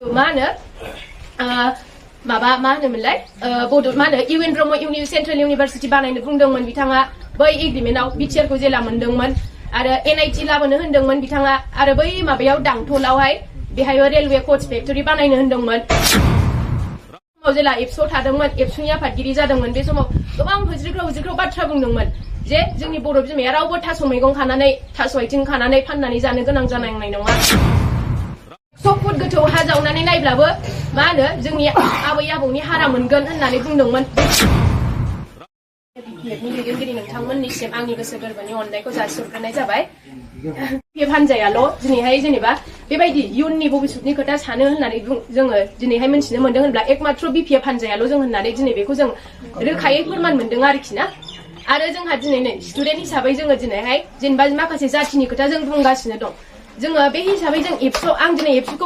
Mana Maba mana melai bodo mana UN Romo Central University बानायनो बुंदोंमोन बिथाङा बै एग्रीमेन्टआव बिटिआरखौ जेला मोनदोंमोन आरो एनआईटी लाबोनो होनदोंमोन बिथाङा आरो बै माबायाव दांथलावहाय बेहाय रेलवे कोच फेक्टरि बानायनो होनदोंमोन समाव जेला एबसु थादोंमोन एबसुनि आफादगिरि जादोंमोन बे समाव गोबां हुज्रिख्राव बाथ्रा बुंदोंमोन जे जोंनि बर' बिमाया रावबो थास' मैगं खानानै थास' आथिं खानानै फाननानै जानो गोनां जानाय नङा 100 फुट गोथौ हा जावनानै नायब्लाबो मा होनो जोंनि आबै आबौनि हारा मोनगोन होननानै बुंदोंमोन बिपिएफनि दैदेनगिरि नोंथांमोननिसिम आंनि गोसो गोरबोनि अननायखौ जासिहरग्रोनाय जाबाय बिपिएफ हान्जायाल' दिनैहाय जेनेबा बेबायदि इयुननि भबिष्यतनि खोथा सानो होननानै जोङो दिनैहाय मिथिनो मोनदों होनब्ला एकमात्र बिपिएफ हान्जायाल' जों होननानै दिनै बेखौ जों रोखायै फोरमान मोनदों आरोखि ना आरो जोंहा दिनै नै स्टुडेन्ट हिसाबै जोङो दिनैहाय जेनेबा माखासे जातिनि खोथा जों बुंगासिनो दं जोङो बे हिसाबै जों एबसु आं दिनै एबसुखौ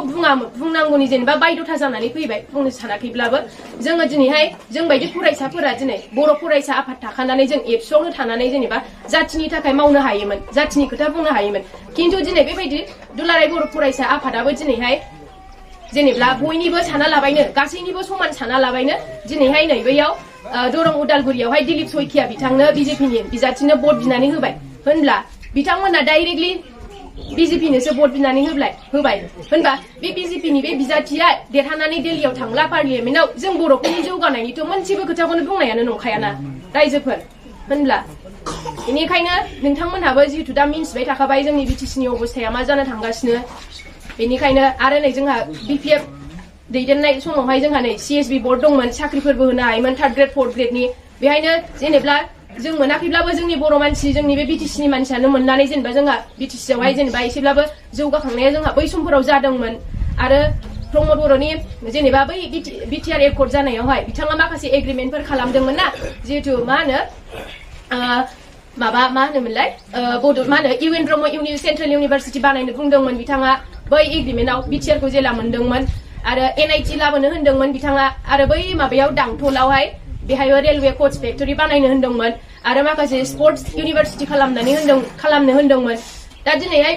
बुंनांगौनि जेनेबा बायद'था जानानै फैबाय बुंनो सानाखैब्लाबो जोङो दिनैहाय जों बायदि फरायसाफोरा दिनै बर' फरायसा आफाद थाखानानै जों एबसुआवनो थानानै जेनेबा जातिनि थाखाय मावनो हायोमोन जातिनि खोथा बुंनो हायोमोन खिन्थु दिनै बेबायदि दुलाराय बर' फरायसा आफादाबो दिनैहाय जेनेबा बयनिबो साना लाबायनो गासैनिबो समान साना लाबायनो दिनैहाय नै बैयाव दरं उदालगुरियावहाय दिलीप सयखिया बिथांनो बिजेपिनि बिजाथिनो भट बिनानै होबाय होनब्ला बिथांमोना डाइरेक्टलि बिजेपिनोसो भट बिनानै होबाय होनबा बे बिजेपिनि बे बिजाथिया देरहानानै दिल्लीयाव थांला पार्लियामेन्टआव जों बर'फोरनि जौगानायनिथ' मोनसेबो खोथाखौनो बुंनायानो नंखायाना रायजोफोर होनब्ला बेनिखायनो नोंथांमोनहाबो जिहेतु दा मिन्थिबाय थाखाबाय जोंनि बिटिसिनि अबस्थाया मा जानो थांगासिनो बेनिखायनो आरो नै जोंहा बिपिएफ दैदेननाय समावहाय जोंहा नै सिएसबि बर्ड दंमोन साख्रिफोरबो होनो हायोमोन 3rd ग्रेड 4th ग्रेडनि बेहायनो जेनेबा जों मोनाखैब्लाबो जोंनि बर' मानसि जोंनि बे बिटिसिनि मानसियानो मोननानै जेनेबा जोंहा बिटिसियावहाय जेनेबा एसेब्लाबो जौगाखांनाया जोंहा बै समफोराव जादोंमोन आरो प्रमद बर'नि जेनेबा बै बिटिआर एकर्ड जानायावहाय बिथाङा माखासे एग्रिमेन्टफोर खालामदोंमोन ना जिहेतु मा होनो मा होनोमोनलाय मा होनो UN Romo Central University बानायनो बुंदोंमोन बिथाङा बै एग्रिमेन्टआव बिटिआरखौ जेला मोनदोंमोन आरो एनआईटी लाबोनो होनदोंमोन बिथाङा आरो बै माबायाव दांथलावहाय बेहाय रेलवे कोच फेक्टरि बानायनो होनदोंमोन आरो माखासे स्पर्ट्स इउनिभारसिटि खालामनो होनदोंमोन दा दिनैहाय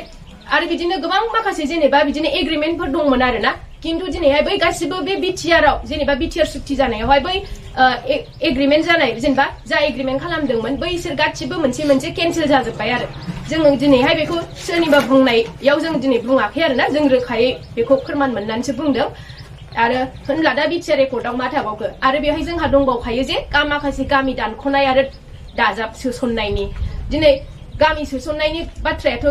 आरो बिदिनो गोबां माखासे जेनेबा बिदिनो एग्रिमेन्टफोर दंमोन आरोना खिन्थु दिनैहाय बै गासिबो बे बिटिआरआव जेनेबा बिटिआर सुक्ति जानायावहाय बै एग्रिमेन्ट जानाय जेनेबा जा एग्रिमेन्ट खालामदोंमोन बैसोर गासिबो मोनसे केन्सेल जाजोब्बाय आरो जोङो दिनैहाय बेखौ सोरनिबा बुंनायाव जों दिनै बुङाखै आरोना जों रोखायै बेखौ फोरमान मोननानैसो बुंदों आरो होनब्ला दा बिटिआर रेकर्डआव मा थाबावखो आरो बेवहाय जोंहा दंबावखायो जे माखासे गामि दानख'नाय आरो दाजाब सोसननायनि दिनै गामि सोसननायनि बाथ्रायाथ'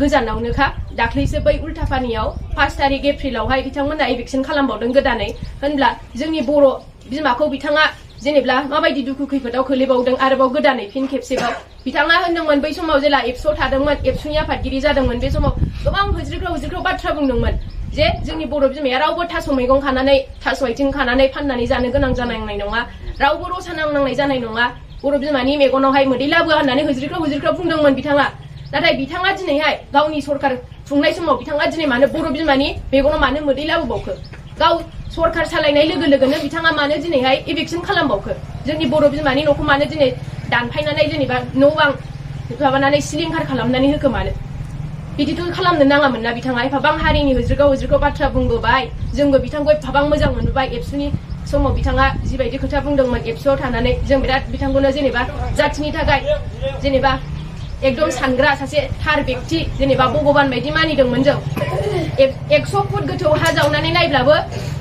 गोजानावनोखा दाख्लैसो बै उल्टापानियाव 5 तारिख एप्रिलावहाय बिथांमोना इभिक्सन खालामबावदों गोदानै होनब्ला जोंनि बर' बिमाखौ बिथाङा जेनेबा माबायदि दुखु खैफोदाव खोलैबावदों आरोबाव गोदानै फिन खेबसेबाव बिथाङा होनदोंमोन बै समाव जेला एबसु थादोंमोन एबसुनि आफादगिरि जादोंमोन बे समाव गोबां हुज्रिख्राव बाथ्रा बुंदोंमोन जे जोंनि बर' बिमाया रावबो थास' मैगं खानानै थास' आथिं खानानै फाननानै जानो गोनां जानाय नङा रावबो रसा नांनांनाय जानाय नङा बर' बिमानि मेगनावहाय मोदै लाबोआ होननानै हुज्रिख्राव बुंदोंमोन बिथाङा नाथाय बिथाङा दिनैहाय गावनि सरकार खुंनाय समाव बिथाङा दिनै मानो बर' बिमानि मेगनाव मानो मोदै लाबोबावखो गाव सरकार सालायनाय लोगोनो बिथाङा मानो दिनैहाय इभिक्सन खालामबावखो जोंनि बर' बिमानि न'खौ मानो दिनै दानफायनानै जेनेबा न' बां माबानानै सिलिंखार खालामनानै होखो मानो बिदिथ' खालामनो नाङामोन ना बिथाङा एफाबां हारिनि हुज्रिख्राव बाथ्रा बुंबोबाय जोंबो बिथांखौ एफाबां मोजां मोनबोबाय एबसुनि समाव बिथाङा जिबायदि खोथा बुंदोंमोन एबसुआव थानानै जों बिराद बिथांखौनो जेनेबा जातिनि थाखाय जेनेबा एकदम सानग्रा सासे थार व्यक्ति जेनेबा भगबान बायदि मानिदोंमोन जों 100 फुट गोथौ हा जावनानै नायब्लाबो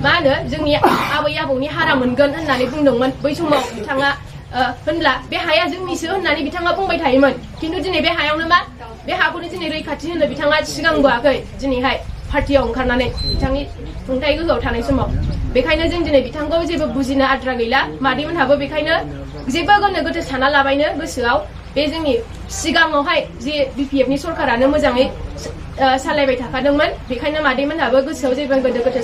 मा होनो जोंनि आबै आबौनि हारा मोनगोन होननानै बुंदोंमोन बै समाव बिथाङा होनब्ला बे हाया जोंनिसो होननानै बिथाङा बुंबाय थायोमोन खिन्थु दिनै बे हायावनो मा बे हाखौनो दिनै रैखाथि होनो बिथाङा सिगांबोआखै दिनैहाय पार्टियाव ओंखारनानै बिथांनि खुंथाय गोहोआव थानाय समाव बेखायनो जों दिनै बिथांखौ जेबो बुजिनो आद्रा गैला मादैमोनहाबो बेखायनो जेबो गोनो गोथो साना लाबायनो गोसोआव बे जोंनि सिगाङावहाय जे बिपिएफनि सरकारानो मोजाङै सालायबाय थाखादोंमोन बेखायनो मादैमोनहाबो गोसोआव जेबो गोनो गोथो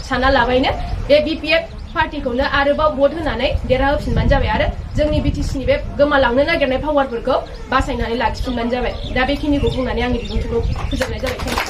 साना लाबायनो बे बिपिएफ पार्टिखौनो आरोबाव भट होनानै देरहाहोफिनबानो जाबाय आरो जोंनि बिटिसिनि बे गोमालांनो नागिरनाय पावारफोरखौ बासायनानै लाखिफिनबानो जाबाय दा बेखिनिखौ बुंनानै आंनि बिबुंथिखौ फोजोबनाय जाबाय।